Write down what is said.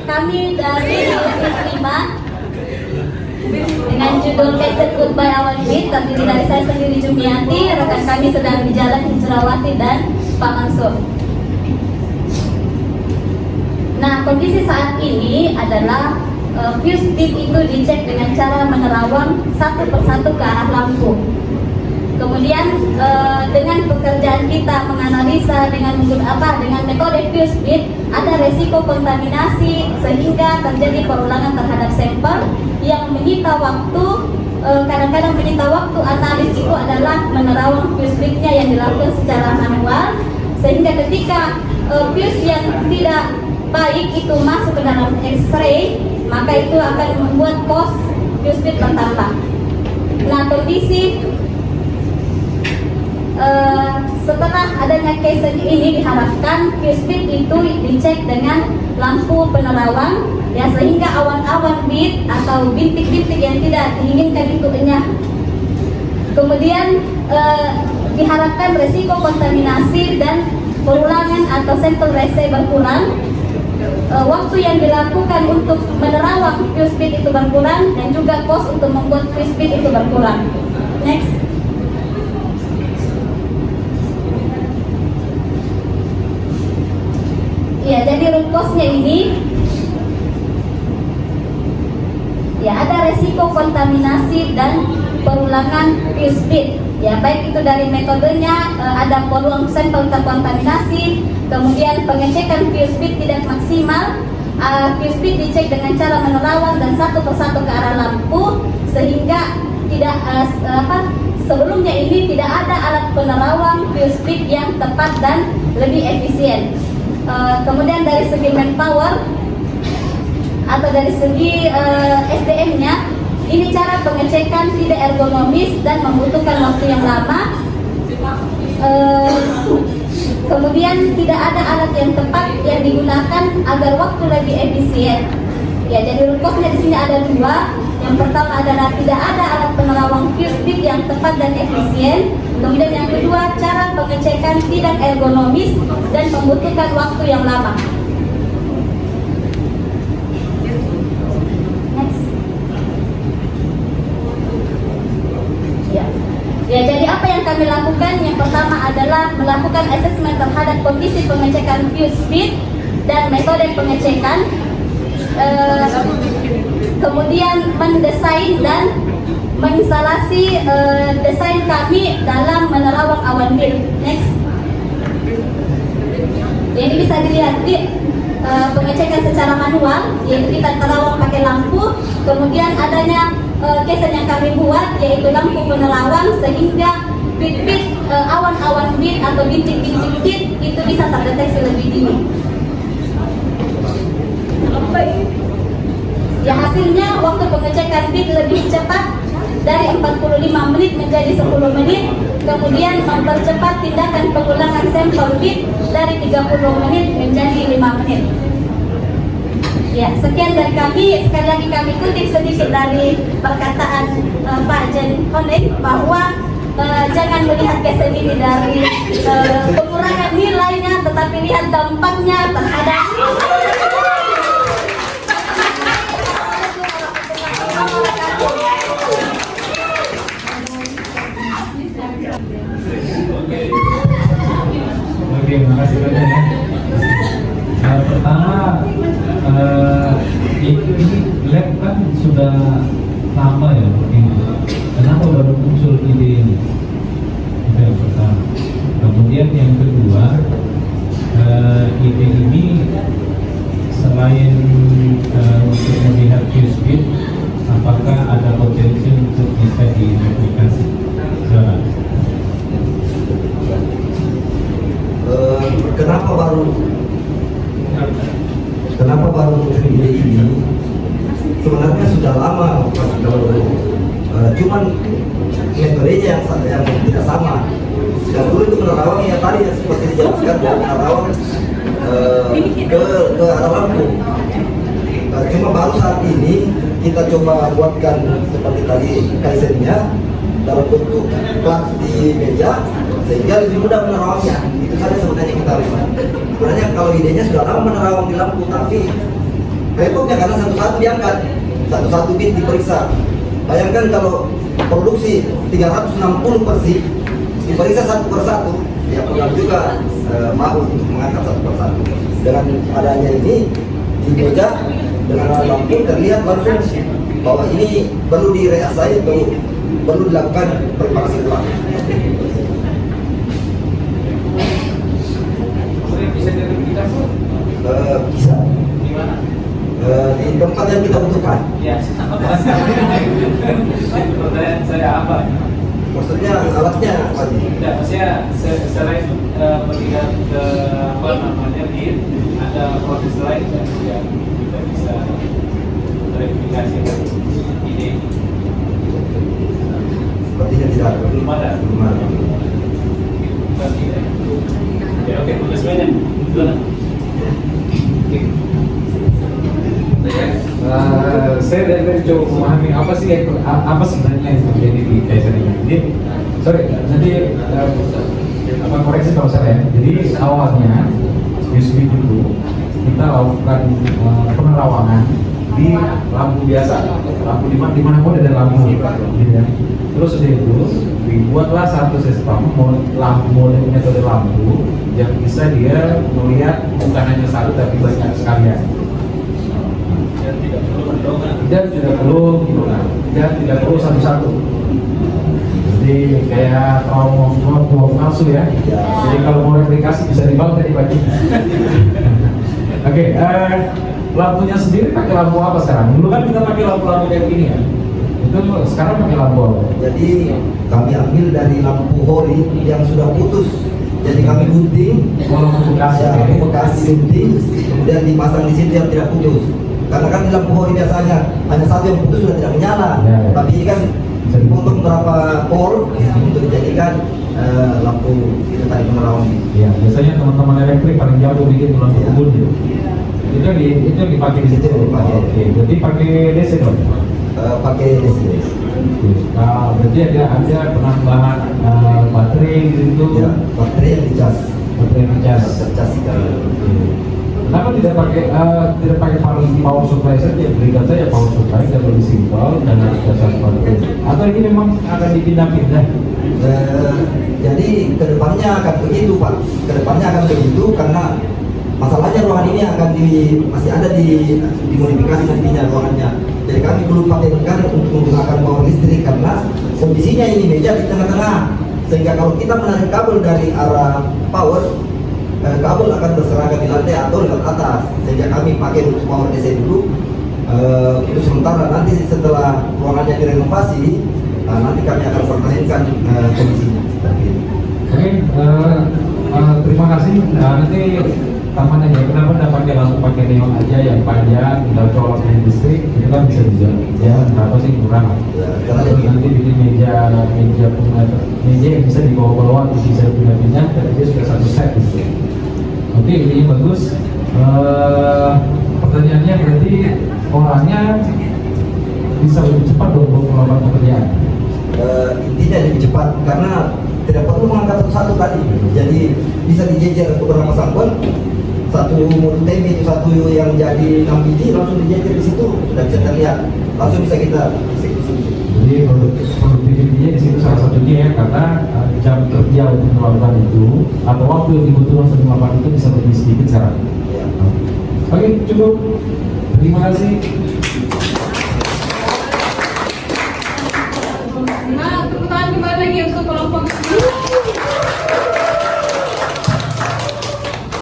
kami dari unit 5 dengan judul Pasted Goodbye Awan Beat, terdiri dari saya sendiri Jumiati, rekan kami sedang di jalan Hijrawati dan Pak Mansur. Nah, kondisi saat ini adalah fuse beat itu dicek dengan cara menerawang satu persatu ke arah lampu. Kemudian dengan pekerjaan kita menganalisa dengan metode fuse beat, ada resiko kontaminasi sehingga terjadi perulangan terhadap sampel yang menyita waktu. Kadang-kadang menyita waktu analis itu adalah menerawang fuse beatnya yang dilakukan secara manual, sehingga ketika fuse yang tidak baik itu masuk ke dalam X-ray, maka itu akan membuat cost fuse beat bertambah. Nah, kondisi setelah adanya case ini diharapkan fuse beat itu dicek dengan lampu penerawang, ya, sehingga awan-awan beat atau bintik-bintik yang tidak diinginkan itu enyah. Kemudian diharapkan resiko kontaminasi dan perulangan atau sampel rese berkurang. Waktu yang dilakukan untuk menerawang fuse beat itu berkurang, dan juga cost untuk membuat fuse beat itu berkurang. Next. Ya, jadi root cause-nya ini ya ada resiko kontaminasi dan perulangan fuse beat. Ya, baik itu dari metodenya, ada peluang sampel terkontaminasi, kemudian pengecekan fuse beat tidak maksimal. Fuse beat dicek dengan cara menerawang dan satu persatu ke arah lampu, sehingga tidak sebelumnya ini tidak ada alat penerawang fuse beat yang tepat dan lebih efisien. Kemudian dari segi manpower atau dari segi SDM-nya, ini cara pengecekan tidak ergonomis dan membutuhkan waktu yang lama. Kemudian tidak ada alat yang tepat yang digunakan agar waktu lebih efisien. Ya, jadi root cause-nya di sini ada dua. Yang pertama adalah tidak ada alat penerawang fuse beat yang tepat dan efisien. Kemudian yang kedua, cara pengecekan tidak ergonomis dan membutuhkan waktu yang lama. Next. Ya, jadi apa yang kami lakukan? Yang pertama adalah melakukan assessment terhadap kondisi pengecekan fuse beat dan metode pengecekan. Kemudian mendesain dan menginstalasi desain kami dalam menerawang awan beat. Next. Ini bisa dilihat di pengecekan secara manual, yaitu kita terawang pakai lampu. Kemudian adanya case yang kami buat, yaitu lampu penerawang, sehingga beat-beat awan-awan beat atau bintik-bintik beat itu bisa terdeteksi lebih dini. Ya, hasilnya waktu pengecekan beat lebih cepat dari 45 menit menjadi 10 menit. Kemudian mempercepat tindakan pengulangan sampel beat dari 30 menit menjadi 5 menit. Ya, sekian dari kami. Sekali lagi kami kutip sedikit dari perkataan Pak Jen Honek bahwa jangan melihat case ini dari pengurangan nilainya, tetapi lihat dampaknya terhadap Oke, makasih banyak ya. Pertama, ini lab kan sudah lama ya, kenapa baru muncul ide ini? Itu yang pertama. Kemudian yang kedua, ide ini selain untuk melihat fuse beat, apakah ada potensi untuk bisa direplikasi? Kenapa baru muncul ide ini? Sebenarnya sudah lama, cuman metodenya yang tidak sama. Yang dulu itu menerawang yang tadi yang seperti dijelaskan, menerawang ke arah lampu. Cuma baru saat ini kita coba buatkan seperti tadi kaisennya dalam bentuk plat di meja, sehingga lebih mudah menerawangnya. Itu saja sebenarnya kita lihat. Sebenarnya kalau idenya sudah lama menerawang di lampu, tapi repotnya karena satu-satu diangkat, satu-satu bit diperiksa. Bayangkan kalau produksi 360 persib diperiksa satu persatu, ya program juga mau untuk mengangkat satu persatu. Dengan adanya ini di meja dengan lampu terlihat langsung bahwa ini perlu direasai, perlu dilakukan preparasi ulang. Bisa diidentifikasi Bisa di mana? di tempat yang kita butuhkan. Ya, pertanyaan saya apa? Maksudnya alatnya apa sih? Tidak, maksudnya selain melihat apa namanya lead, ada proses lain yang kita bisa verifikasi ide. Sepertinya tidak. Belum ada. Belum ada. Ya, oke, tugas banyak. Gimana? Saya dari tadi coba memahami apa sebenarnya yang terjadi di Kaiser ini. Jadi, sorry, nanti apa koreksi kalau saya. Jadi awalnya USB itu kita lakukan penerawangan di lampu biasa, lampu di mana pun ada lampu, gitu ya. Terus dari itu dibuatlah satu sistem metode lampu yang bisa dia melihat bukan hanya satu tapi banyak sekalian. Dan tidak perlu satu-satu. Jadi kayak mau palsu ya. Jadi kalau mau replikasi bisa dibawa tadi pagi. Oke, lampunya sendiri pakai lampu apa sekarang? Dulu kan kita pakai lampu-lampu kayak gini ya. Itu sekarang pakai lampu apa? Jadi kami ambil dari lampu hori yang sudah putus. Jadi kami gunting, Lampu bekas ya. lampu bekas gunting, kemudian dipasang di situ yang tidak putus. Karena kan di lampu hori biasanya hanya satu yang putus sudah tidak menyala. Ya. Tapi ini kan untuk beberapa pol untuk dijadikan lampu itu tadi penerawang. Ya, biasanya teman-teman elektrik paling jago bikin lampu Ya. kebun gitu. Itu yang dipakai di situ. Itu dipakai. Oke, berarti pakai DC dong. Pakai listrik. Nah, berarti ada penambahan baterai gitu. Ya, baterai yang dicas. Baterai dicas. Tercas sekali. Kenapa tidak pakai power supply saja? Berikan saja power supply dan lebih simpel dan harus dasar baterai. Atau ini memang akan dipindah-pindah? Jadi kedepannya akan begitu Pak. Kedepannya akan begitu karena masalahnya ruangan ini akan masih ada dimodifikasi nantinya ruangannya. Jadi kami belum patenkan untuk menggunakan power listrik karena kondisinya ini meja di tengah-tengah. Sehingga kalau kita menarik kabel dari arah power, kabel akan berserakan di lantai atau lewat atas. Sehingga kami pakai untuk power DC dulu. Untuk sementara nanti setelah ruangannya direnovasi, nanti kami akan pertahankan kondisinya seperti ini. Oke, terima kasih. Nanti taman aja. Kenapa tidak pakai langsung pakai neon aja yang panjang, tinggal colok main listrik, itu kan bisa juga. Ya. Kenapa sih kurang? Ya, karena Terus nanti bikin meja yang bisa dibawa-bawa, bisa pindah-pindah, dan dia sudah satu set gitu. Oke, ini bagus. Pertanyaannya berarti orangnya bisa lebih cepat dong untuk melakukan pekerjaan. Intinya lebih cepat karena tidak perlu mengangkat satu-satu tadi. Jadi bisa dijejer beberapa sampel, satu modul TB itu satu yang jadi 6 biji langsung dijejer di situ sudah bisa terlihat, langsung bisa kita eksekusi. Jadi produktivitinya di situ salah satunya ya, karena jam kerja untuk melakukan itu atau waktu yang dibutuhkan untuk melakukan itu bisa lebih sedikit sekarang. Ya. Oke, cukup. Terima kasih.